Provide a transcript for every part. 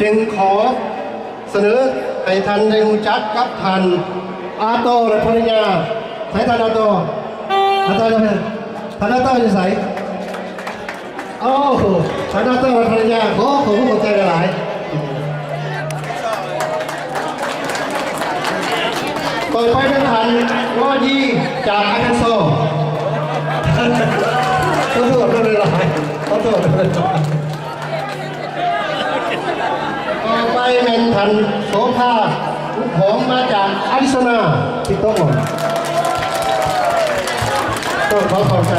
จึงขอเสนอให้ท่านได้รู้จักกับท่านอาโตและภรรยาใส่ท่านอาโตจะเป็นท่านอาโตจะใส่โอ้ท่านอาโตและภรรยาขอผู้ใจหลายต่อไปเป็นท่านวอยีจากอาคันโซขอโทษด้วยหลายขอโทษต่อไปเป็นท่านโสภาลูกผมมาจากอาริโซนาที่โต๊ะต้องขอขอบใจ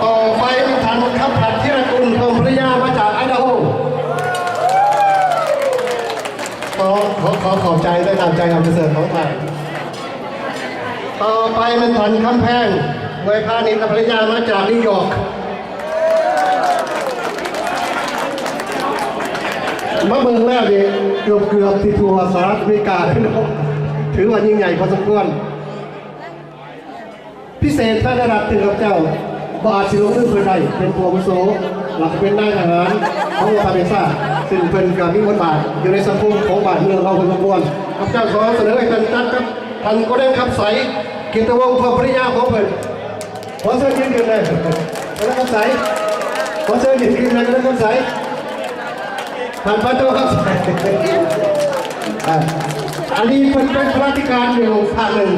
ต่อไปเป็นท่านขับผัดที่ระกุลพงภรรยามาจากไอดาโฮขอขอบใจด้วยตามใจความเจริญของไทยต่อไปเป็นท่านคำแพงเวยพานิชภรรยามาจากนิวยอร์กมาเมืองแรกนี่เกือบที่ทัวร์สหรัฐอเมริกาเลยนะถือว่ายิ่งใหญ่พอสมควรพิเศษท่านได้รับถึงกับเจ้าบาชิโร่เพื่อนใดเป็นผู้อาวุโสหลักเป็นนายทหารของรัฐอเมริกาซึ่งเป็นการมีบทบาทอยู่ในสังคมของบ้านเมืองเราพอสมควรข้าพเจ้าขอเสนอให้ท่านจัดครับท่านก็ได้ขับใสกิตติวงศ์พรภริยาของเพื่อนขอเชิญยืนขึ้นเลยก็ได้ขับใสขอเชิญยืนขึ้นเลยก็ได้ขับใสท่านพระเจ้าครับอันนี้เป็นพระราชการอยู่ภาคหนึ่ง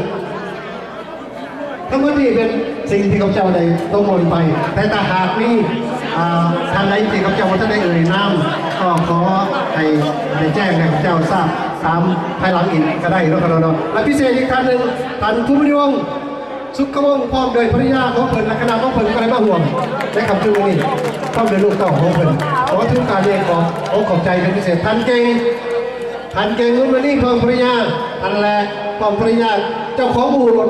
ทั้งหมดนี้เป็นสิ่งที่ข้าพเจ้าได้ต้องมนไปแต่ถ้าหากนี่ท่านใดที่ข้าพเจ้าท่านได้เอ่ยนามก็ขอให้ได้แจ้งให้ข้าพเจ้าทราบตามภายหลังอีกก็ได้แล้วกันเนาะและพิเศษอีกท่านหนึ่งท่านผู้บริวงศ์สุขวงศ์พร้อมโดยภรรยาของเพิ่นและคณะของเพิ่นก็ได้มาห่วงในคำชื่อนี้พร้อมโดยลูกเต้าของเพิ่นขอทุกการเรียนขอบใจเป็นพิเศษท่านเก่งวันนี้พร้อมภรรยาท่านแรกพร้อมภรรยาเจ้าของอู่รถ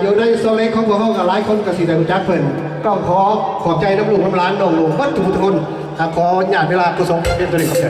อยู่ในโซเล็กของพวกเขากับหลายคนกับสีแดงจักเพิ่นก็ขอบใจน้ำลูกน้ำร้านน้องหลวงวัดทุกคนขอญาติเวลากุศลเป็นตัวนี้ขอบใจ